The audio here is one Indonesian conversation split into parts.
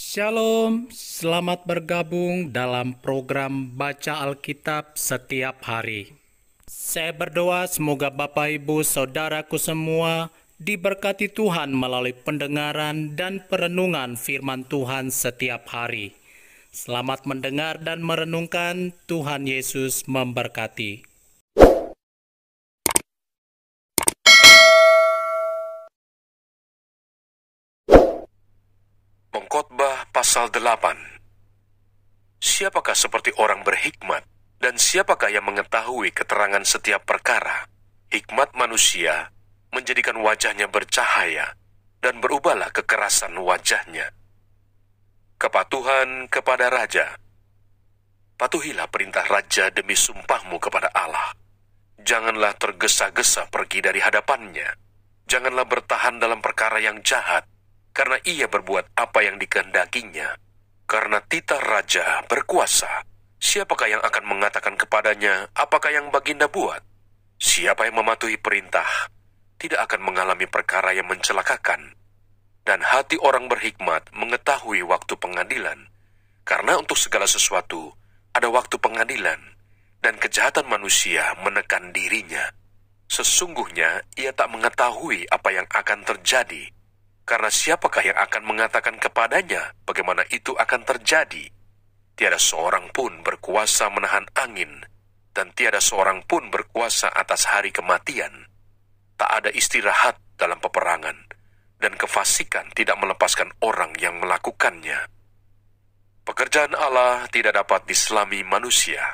Shalom, selamat bergabung dalam program Baca Alkitab setiap hari. Saya berdoa semoga Bapak Ibu Saudaraku semua diberkati Tuhan melalui pendengaran dan perenungan firman Tuhan setiap hari. Selamat mendengar dan merenungkan. Tuhan Yesus memberkati. Pengkhotbah pasal 8. Siapakah seperti orang berhikmat, dan siapakah yang mengetahui keterangan setiap perkara? Hikmat manusia menjadikan wajahnya bercahaya, dan berubahlah kekerasan wajahnya. Kepatuhan kepada raja. Patuhilah perintah raja demi sumpahmu kepada Allah. Janganlah tergesa-gesa pergi dari hadapannya. Janganlah bertahan dalam perkara yang jahat, karena ia berbuat apa yang dikehendakinya. Karena titah raja berkuasa, siapakah yang akan mengatakan kepadanya, apakah yang baginda buat? Siapa yang mematuhi perintah, tidak akan mengalami perkara yang mencelakakan. Dan hati orang berhikmat mengetahui waktu pengadilan, karena untuk segala sesuatu ada waktu pengadilan, dan kejahatan manusia menekan dirinya. Sesungguhnya ia tak mengetahui apa yang akan terjadi, karena siapakah yang akan mengatakan kepadanya bagaimana itu akan terjadi? Tiada seorang pun berkuasa menahan angin, dan tiada seorang pun berkuasa atas hari kematian. Tak ada istirahat dalam peperangan, dan kefasikan tidak melepaskan orang yang melakukannya. Pekerjaan Allah tidak dapat diselami manusia.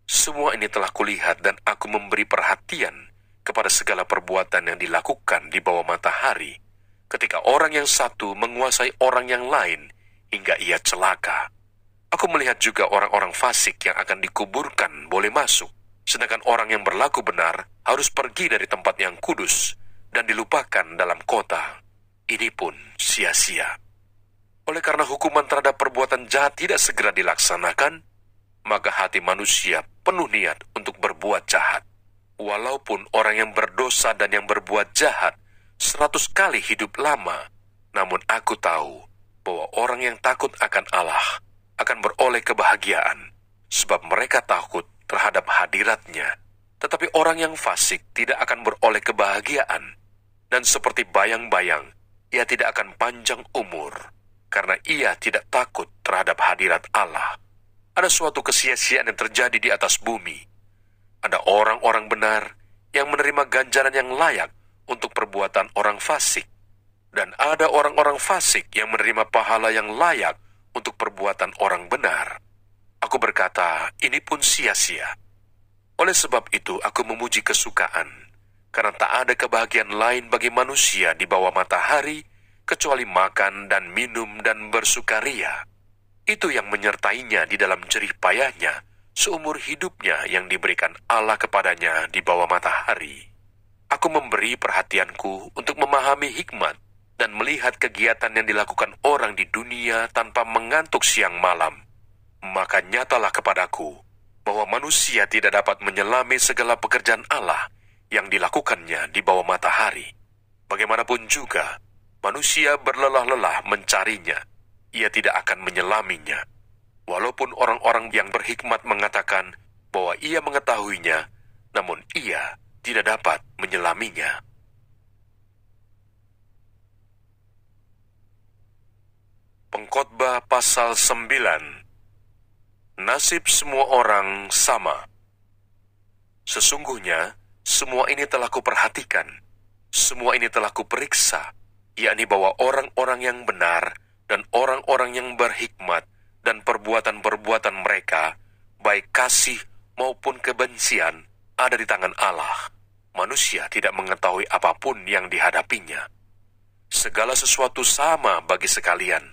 Semua ini telah kulihat, dan aku memberi perhatian kepada segala perbuatan yang dilakukan di bawah matahari, ketika orang yang satu menguasai orang yang lain hingga ia celaka. Aku melihat juga orang-orang fasik yang akan dikuburkan boleh masuk, sedangkan orang yang berlaku benar harus pergi dari tempat yang kudus dan dilupakan dalam kota. Ini pun sia-sia. Oleh karena hukuman terhadap perbuatan jahat tidak segera dilaksanakan, maka hati manusia penuh niat untuk berbuat jahat. Walaupun orang yang berdosa dan yang berbuat jahat 100 kali hidup lama, namun aku tahu bahwa orang yang takut akan Allah akan beroleh kebahagiaan, sebab mereka takut terhadap hadirat-Nya. Tetapi orang yang fasik tidak akan beroleh kebahagiaan, dan seperti bayang-bayang, ia tidak akan panjang umur, karena ia tidak takut terhadap hadirat Allah. Ada suatu kesia-siaan yang terjadi di atas bumi. Ada orang-orang benar yang menerima ganjaran yang layak untuk perbuatan orang fasik, dan ada orang-orang fasik yang menerima pahala yang layak untuk perbuatan orang benar. Aku berkata, ini pun sia-sia. Oleh sebab itu aku memuji kesukaan, karena tak ada kebahagiaan lain bagi manusia di bawah matahari kecuali makan dan minum dan bersukaria. Itu yang menyertainya di dalam jerih payahnya seumur hidupnya yang diberikan Allah kepadanya di bawah matahari. Aku memberi perhatianku untuk memahami hikmat dan melihat kegiatan yang dilakukan orang di dunia tanpa mengantuk siang malam. Maka nyatalah kepadaku bahwa manusia tidak dapat menyelami segala pekerjaan Allah yang dilakukannya di bawah matahari. Bagaimanapun juga, manusia berlelah-lelah mencarinya, ia tidak akan menyelaminya. Walaupun orang-orang yang berhikmat mengatakan bahwa ia mengetahuinya, namun ia tidak dapat menyelaminya. Pengkhotbah pasal 9. Nasib semua orang sama. Sesungguhnya, semua ini telah kuperhatikan, semua ini telah kuperiksa, yakni bahwa orang-orang yang benar dan orang-orang yang berhikmat dan perbuatan-perbuatan mereka, baik kasih maupun kebencian, ada di tangan Allah. Manusia tidak mengetahui apapun yang dihadapinya. Segala sesuatu sama bagi sekalian.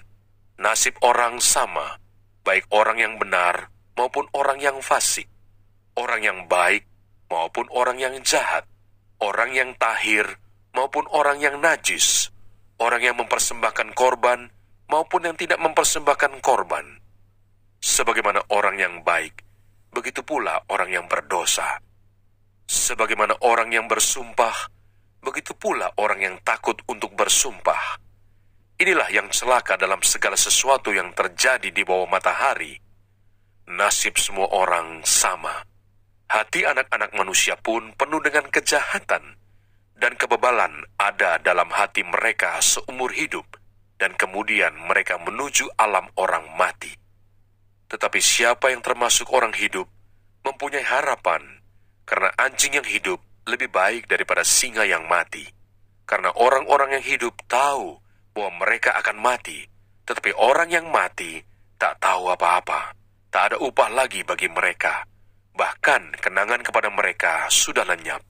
Nasib orang sama, baik orang yang benar maupun orang yang fasik, orang yang baik maupun orang yang jahat, orang yang tahir maupun orang yang najis, orang yang mempersembahkan korban maupun yang tidak mempersembahkan korban. Sebagaimana orang yang baik, begitu pula orang yang berdosa. Sebagaimana orang yang bersumpah, begitu pula orang yang takut untuk bersumpah. Inilah yang celaka dalam segala sesuatu yang terjadi di bawah matahari. Nasib semua orang sama. Hati anak-anak manusia pun penuh dengan kejahatan, dan kebebalan ada dalam hati mereka seumur hidup, dan kemudian mereka menuju alam orang mati. Tetapi siapa yang termasuk orang hidup mempunyai harapan, karena anjing yang hidup lebih baik daripada singa yang mati. Karena orang-orang yang hidup tahu bahwa mereka akan mati, tetapi orang yang mati tak tahu apa-apa. Tak ada upah lagi bagi mereka. Bahkan kenangan kepada mereka sudah lenyap.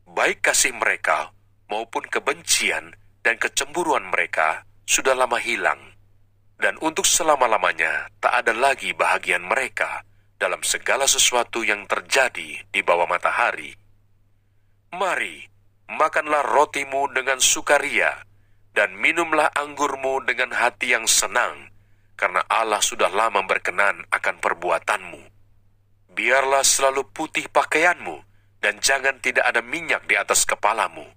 Baik kasih mereka maupun kebencian dan kecemburuan mereka sudah lama hilang. Dan untuk selama-lamanya tak ada lagi bahagian mereka dalam segala sesuatu yang terjadi di bawah matahari. Mari, makanlah rotimu dengan sukaria, dan minumlah anggurmu dengan hati yang senang, karena Allah sudah lama berkenan akan perbuatanmu. Biarlah selalu putih pakaianmu, dan jangan tidak ada minyak di atas kepalamu.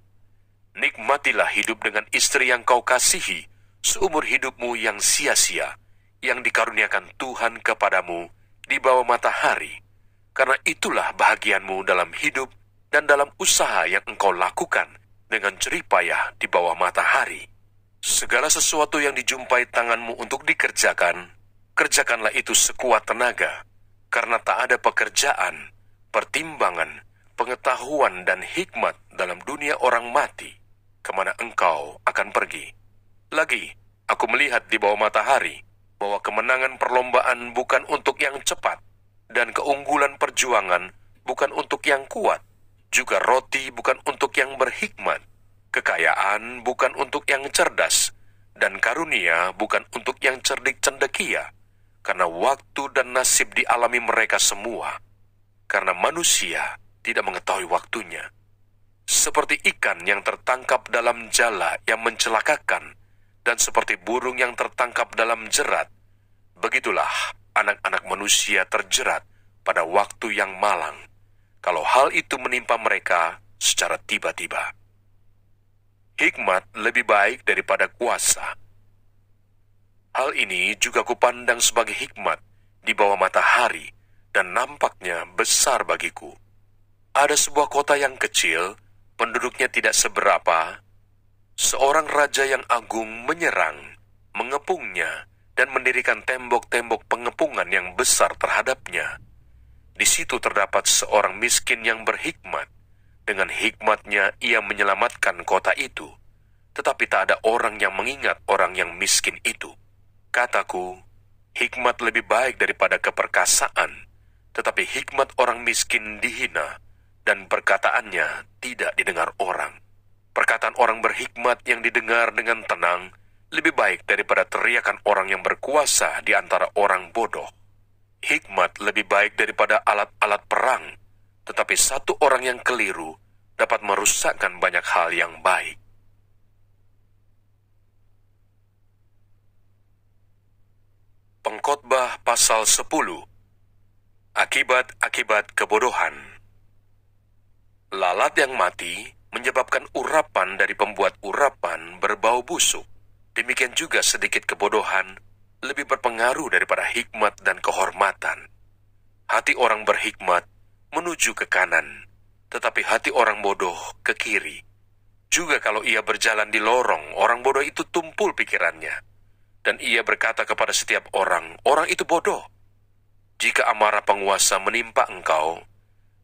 Nikmatilah hidup dengan istri yang kau kasihi, seumur hidupmu yang sia-sia, yang dikaruniakan Tuhan kepadamu di bawah matahari, karena itulah bahagianmu dalam hidup dan dalam usaha yang engkau lakukan dengan jerih payah di bawah matahari. Segala sesuatu yang dijumpai tanganmu untuk dikerjakan, kerjakanlah itu sekuat tenaga, karena tak ada pekerjaan, pertimbangan, pengetahuan, dan hikmat dalam dunia orang mati, kemana engkau akan pergi. Lagi, aku melihat di bawah matahari bahwa kemenangan perlombaan bukan untuk yang cepat, dan keunggulan perjuangan bukan untuk yang kuat, juga roti bukan untuk yang berhikmat, kekayaan bukan untuk yang cerdas, dan karunia bukan untuk yang cerdik cendekia, karena waktu dan nasib dialami mereka semua, karena manusia tidak mengetahui waktunya. Seperti ikan yang tertangkap dalam jala yang mencelakakan, dan seperti burung yang tertangkap dalam jerat, begitulah anak-anak manusia terjerat pada waktu yang malang, kalau hal itu menimpa mereka secara tiba-tiba. Hikmat lebih baik daripada kuasa. Hal ini juga kupandang sebagai hikmat di bawah matahari, dan nampaknya besar bagiku. Ada sebuah kota yang kecil, penduduknya tidak seberapa. Seorang raja yang agung menyerang, mengepungnya, dan mendirikan tembok-tembok pengepungan yang besar terhadapnya. Di situ terdapat seorang miskin yang berhikmat. Dengan hikmatnya ia menyelamatkan kota itu, tetapi tak ada orang yang mengingat orang yang miskin itu. Kataku, hikmat lebih baik daripada keperkasaan, tetapi hikmat orang miskin dihina, dan perkataannya tidak didengar orang. Perkataan orang berhikmat yang didengar dengan tenang lebih baik daripada teriakan orang yang berkuasa di antara orang bodoh. Hikmat lebih baik daripada alat-alat perang, tetapi satu orang yang keliru dapat merusakkan banyak hal yang baik. Pengkhotbah pasal 10. Akibat-akibat kebodohan. Lalat yang mati menyebabkan urapan dari pembuat urapan berbau busuk. Demikian juga sedikit kebodohan lebih berpengaruh daripada hikmat dan kehormatan. Hati orang berhikmat menuju ke kanan, tetapi hati orang bodoh ke kiri. Juga kalau ia berjalan di lorong, orang bodoh itu tumpul pikirannya, dan ia berkata kepada setiap orang, orang itu bodoh. Jika amarah penguasa menimpa engkau,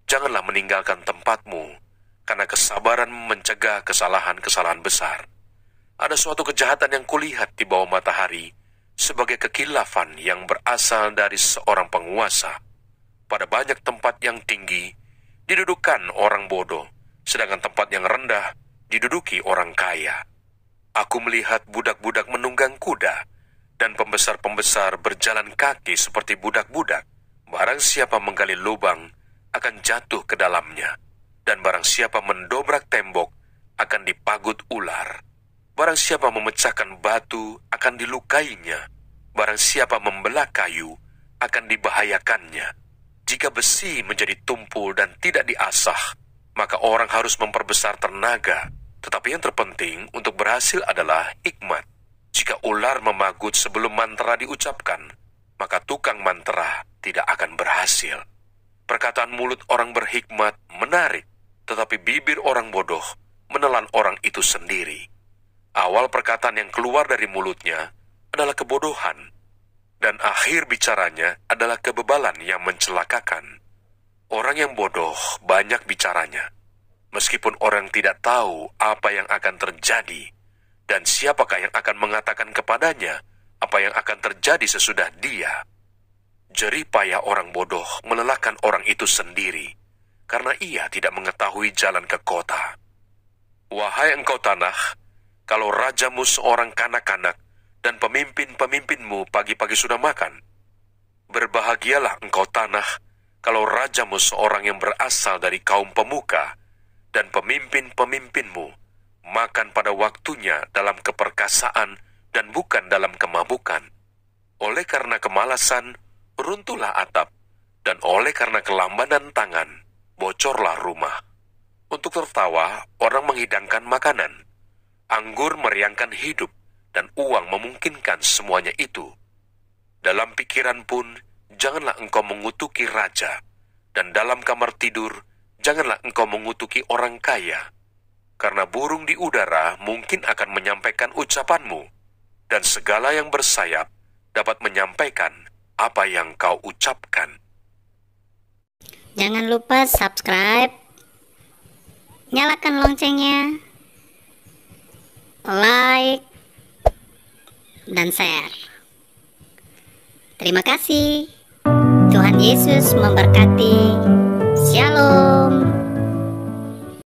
janganlah meninggalkan tempatmu, karena kesabaran mencegah kesalahan-kesalahan besar. Ada suatu kejahatan yang kulihat di bawah matahari, sebagai kekilafan yang berasal dari seorang penguasa. Pada banyak tempat yang tinggi, didudukan orang bodoh, sedangkan tempat yang rendah, diduduki orang kaya. Aku melihat budak-budak menunggang kuda, dan pembesar-pembesar berjalan kaki seperti budak-budak. Barang siapa menggali lubang, akan jatuh ke dalamnya, dan barang siapa mendobrak tembok, akan dipagut ular. Barang siapa memecahkan batu, akan dilukainya. Barang siapa membelah kayu, akan dibahayakannya. Jika besi menjadi tumpul dan tidak diasah, maka orang harus memperbesar tenaga. Tetapi yang terpenting untuk berhasil adalah hikmat. Jika ular memagut sebelum mantra diucapkan, maka tukang mantra tidak akan berhasil. Perkataan mulut orang berhikmat menarik, tetapi bibir orang bodoh menelan orang itu sendiri. Awal perkataan yang keluar dari mulutnya adalah kebodohan, dan akhir bicaranya adalah kebebalan yang mencelakakan. Orang yang bodoh banyak bicaranya, meskipun orang tidak tahu apa yang akan terjadi, dan siapakah yang akan mengatakan kepadanya apa yang akan terjadi sesudah dia. Jerih payah orang bodoh melelahkan orang itu sendiri, karena ia tidak mengetahui jalan ke kota. Wahai engkau tanah, kalau rajamu seorang kanak-kanak dan pemimpin-pemimpinmu pagi-pagi sudah makan. Berbahagialah engkau tanah, kalau rajamu seorang yang berasal dari kaum pemuka, dan pemimpin-pemimpinmu makan pada waktunya dalam keperkasaan dan bukan dalam kemabukan. Oleh karena kemalasan, runtuhlah atap, dan oleh karena kelambanan tangan, bocorlah rumah. Untuk tertawa, orang menghidangkan makanan. Anggur meriangkan hidup, dan uang memungkinkan semuanya itu. Dalam pikiran pun, janganlah engkau mengutuki raja, dan dalam kamar tidur, janganlah engkau mengutuki orang kaya. Karena burung di udara mungkin akan menyampaikan ucapanmu, dan segala yang bersayap dapat menyampaikan apa yang kau ucapkan. Jangan lupa subscribe, nyalakan loncengnya, like, dan share. Terima kasih. Tuhan Yesus memberkati. Shalom.